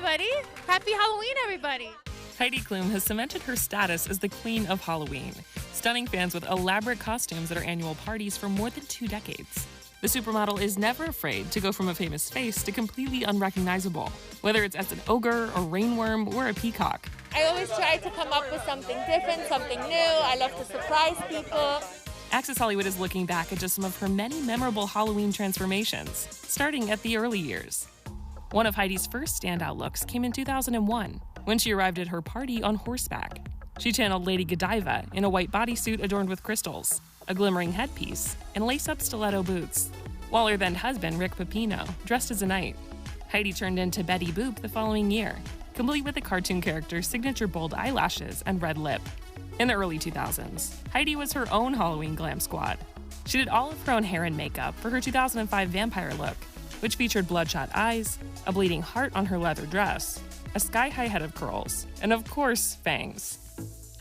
everybody. Happy Halloween, everybody. Heidi Klum has cemented her status as the queen of Halloween, stunning fans with elaborate costumes at her annual parties for more than 2 decades. The supermodel is never afraid to go from a famous face to completely unrecognizable, whether it's as an ogre, a rainworm, or a peacock. I always try to come up with something different, something new. I love to surprise people. Access Hollywood is looking back at just some of her many memorable Halloween transformations, starting at the early years. One of Heidi's first standout looks came in 2001, when she arrived at her party on horseback. She channeled Lady Godiva in a white bodysuit adorned with crystals, a glimmering headpiece, and lace-up stiletto boots, while her then husband, Rick Pepino, dressed as a knight. Heidi turned into Betty Boop the following year, complete with the cartoon character's signature bold eyelashes and red lip. In the early 2000s, Heidi was her own Halloween glam squad. She did all of her own hair and makeup for her 2005 vampire look, which featured bloodshot eyes, a bleeding heart on her leather dress, a sky-high head of curls, and of course, fangs.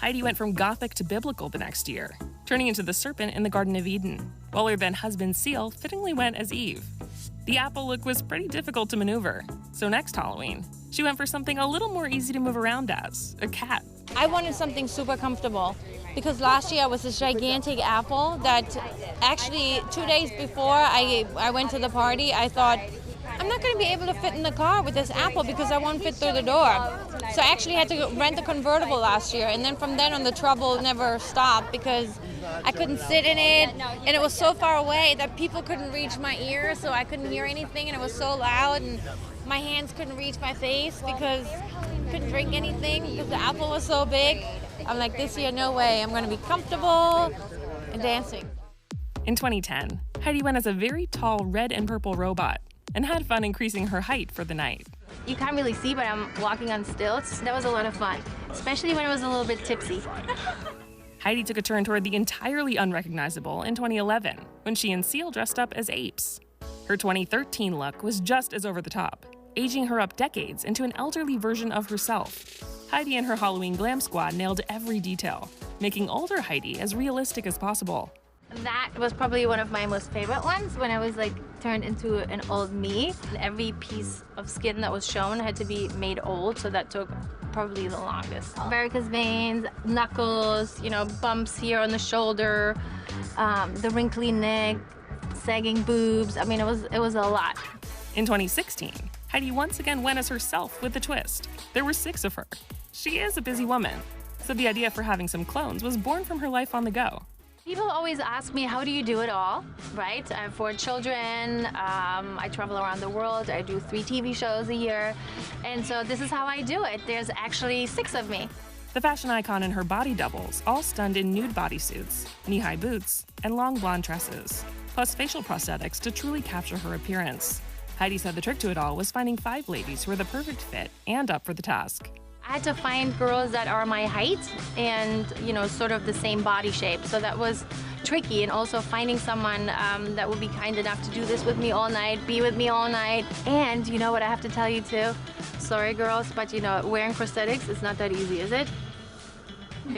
Heidi went from gothic to biblical the next year, turning into the serpent in the Garden of Eden, while her then-husband Seal fittingly went as Eve. The apple look was pretty difficult to maneuver, so next Halloween, she went for something a little more easy to move around as, a cat. I wanted something super comfortable because last year I was this gigantic apple that actually 2 days before I went to the party, I thought, I'm not going to be able to fit in the car with this apple because I won't fit through the door. So I actually had to rent a convertible last year, and then from then on the trouble never stopped because I couldn't sit in it, and it was so far away that people couldn't reach my ears, so I couldn't hear anything, and it was so loud, and my hands couldn't reach my face because I couldn't drink anything because the apple was so big. I'm like, this year, no way. I'm going to be comfortable and dancing. In 2010, Heidi went as a very tall red and purple robot and had fun increasing her height for the night. You can't really see, but I'm walking on stilts. That was a lot of fun, especially when I was a little bit tipsy. Heidi took a turn toward the entirely unrecognizable in 2011, when she and Seal dressed up as apes. Her 2013 look was just as over the top, aging her up decades into an elderly version of herself. Heidi and her Halloween glam squad nailed every detail, making older Heidi as realistic as possible. That was probably one of my most favorite ones when I was turned into an old me. Every piece of skin that was shown had to be made old, so that took probably the longest. Varicose veins, knuckles, bumps here on the shoulder, the wrinkly neck, sagging boobs. I mean, it was a lot. In 2016, Heidi once again went as herself with a twist. There were 6 of her. She is a busy woman, so the idea for having some clones was born from her life on the go. People always ask me, how do you do it all, right? I have 4 children, I travel around the world, I do 3 TV shows a year, and so this is how I do it. There's actually 6 of me. The fashion icon and her body doubles all stunned in nude bodysuits, knee-high boots, and long blonde tresses, plus facial prosthetics to truly capture her appearance. Heidi said the trick to it all was finding 5 ladies who were the perfect fit and up for the task. I had to find girls that are my height and, sort of the same body shape. So that was tricky, and also finding someone that would be kind enough to do this with me all night, be with me all night. And you know what I have to tell you too? Sorry girls, but wearing prosthetics is not that easy, is it?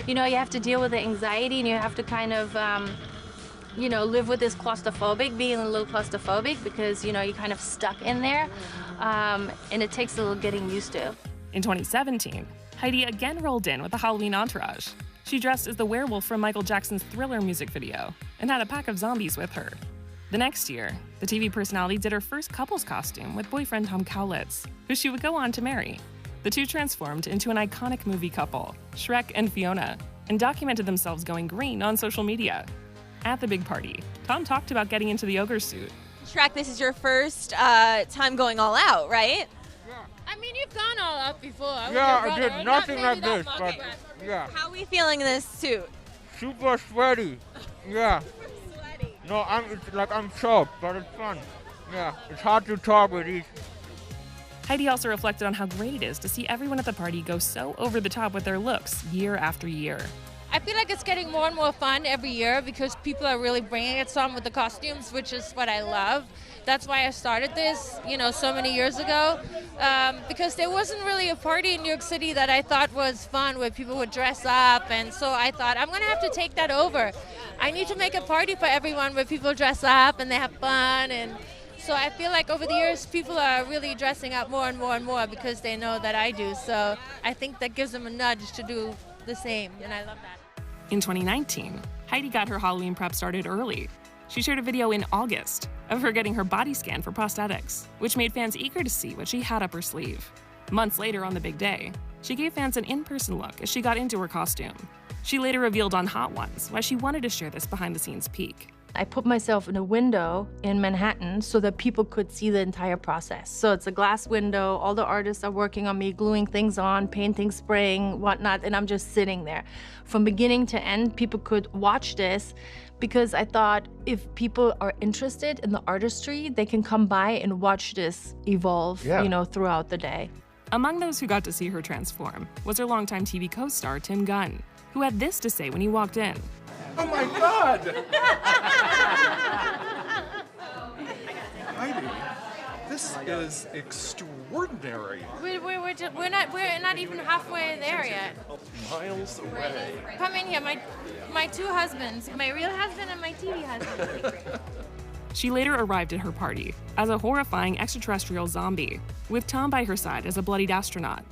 You have to deal with the anxiety, and you have to kind of, live with this being a little claustrophobic because, you're kind of stuck in there. And it takes a little getting used to. In 2017, Heidi again rolled in with a Halloween entourage. She dressed as the werewolf from Michael Jackson's Thriller music video and had a pack of zombies with her. The next year, the TV personality did her first couple's costume with boyfriend Tom Cowlitz, who she would go on to marry. The two transformed into an iconic movie couple, Shrek and Fiona, and documented themselves going green on social media. At the big party, Tom talked about getting into the ogre suit. Shrek, this is your first time going all out, right? I mean, you've gone all out before. I did nothing like this, but yeah. How are we feeling in this suit? Super sweaty. Yeah. Super sweaty. No, I'm choked, but it's fun. Yeah, it's hard to talk with these. Heidi also reflected on how great it is to see everyone at the party go so over the top with their looks year after year. I feel like it's getting more and more fun every year because people are really bringing it some with the costumes, which is what I love. That's why I started this, so many years ago, because there wasn't really a party in New York City that I thought was fun where people would dress up, and so I thought, I'm going to have to take that over. I need to make a party for everyone where people dress up and they have fun, and So I feel like over the years, people are really dressing up more and more and more because they know that I do. So I think that gives them a nudge to do the same, and I love that. In 2019, Heidi got her Halloween prep started early. She shared a video in August of her getting her body scanned for prosthetics, which made fans eager to see what she had up her sleeve. Months later, on the big day, she gave fans an in-person look as she got into her costume. She later revealed on Hot Ones why she wanted to share this behind-the-scenes peek. I put myself in a window in Manhattan so that people could see the entire process. So it's a glass window, all the artists are working on me, gluing things on, painting, spraying, whatnot, and I'm just sitting there. From beginning to end, people could watch this because I thought if people are interested in the artistry, they can come by and watch this evolve, throughout the day. Among those who got to see her transform was her longtime TV co-star Tim Gunn, who had this to say when he walked in. Oh my God! Heidi, this is extraordinary. We're not even halfway there yet. Miles away. Come in here, my two husbands, my real husband and my TV husband. She later arrived at her party as a horrifying extraterrestrial zombie, with Tom by her side as a bloodied astronaut.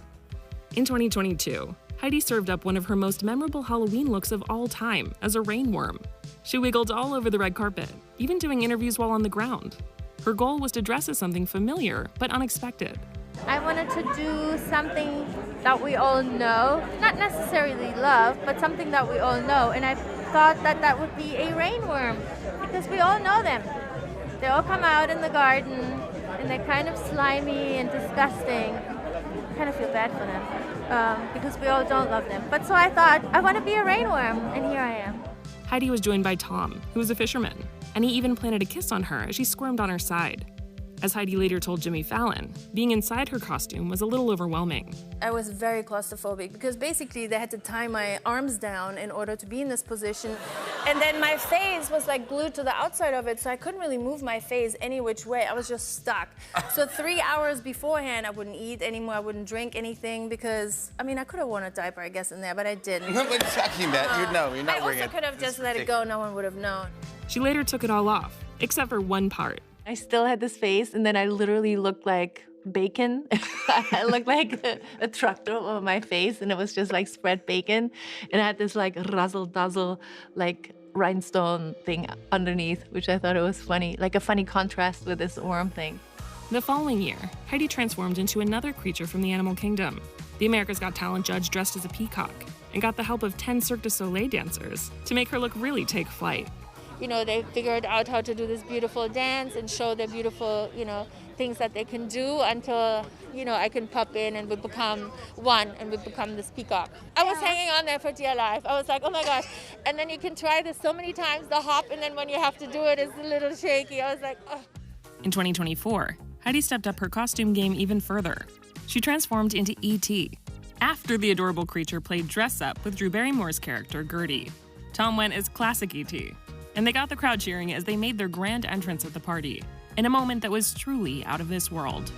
In 2022, Heidi served up one of her most memorable Halloween looks of all time as a rainworm. She wiggled all over the red carpet, even doing interviews while on the ground. Her goal was to dress as something familiar but unexpected. I wanted to do something that we all know, not necessarily love, but something that we all know. And I thought that that would be a rainworm, because we all know them. They all come out in the garden, and they're kind of slimy and disgusting. I kind of feel bad for them, because we all don't love them. But so I thought, I want to be a rainworm, and here I am. Heidi was joined by Tom, who was a fisherman, and he even planted a kiss on her as she squirmed on her side. As Heidi later told Jimmy Fallon, being inside her costume was a little overwhelming. I was very claustrophobic because basically they had to tie my arms down in order to be in this position. And then my face was like glued to the outside of it, so I couldn't really move my face any which way. I was just stuck. So 3 hours beforehand, I wouldn't eat anymore, I wouldn't drink anything because, I mean, I could have worn a diaper, I guess, in there, but I didn't. What are you talking about? You'd know, you're not wearing it. I also could have just let it go, no one would have known. She later took it all off, except for one part. I still had this face, and then I literally looked like bacon. I looked like a truck over my face, and it was just like spread bacon. And I had this like razzle-dazzle, like rhinestone thing underneath, which I thought it was funny, like a funny contrast with this worm thing. The following year, Heidi transformed into another creature from the animal kingdom. The America's Got Talent judge dressed as a peacock and got the help of 10 Cirque du Soleil dancers to make her look really take flight. You know, they figured out how to do this beautiful dance and show their beautiful, things that they can do until, I can pop in and we become one and we become this peacock. I was hanging on there for dear life. I was like, oh my gosh. And then you can try this so many times, the hop, and then when you have to do it, it's a little shaky. I was like, oh. In 2024, Heidi stepped up her costume game even further. She transformed into E.T. after the adorable creature played dress-up with Drew Barrymore's character, Gertie. Tom went as classic E.T., and they got the crowd cheering as they made their grand entrance at the party, in a moment that was truly out of this world.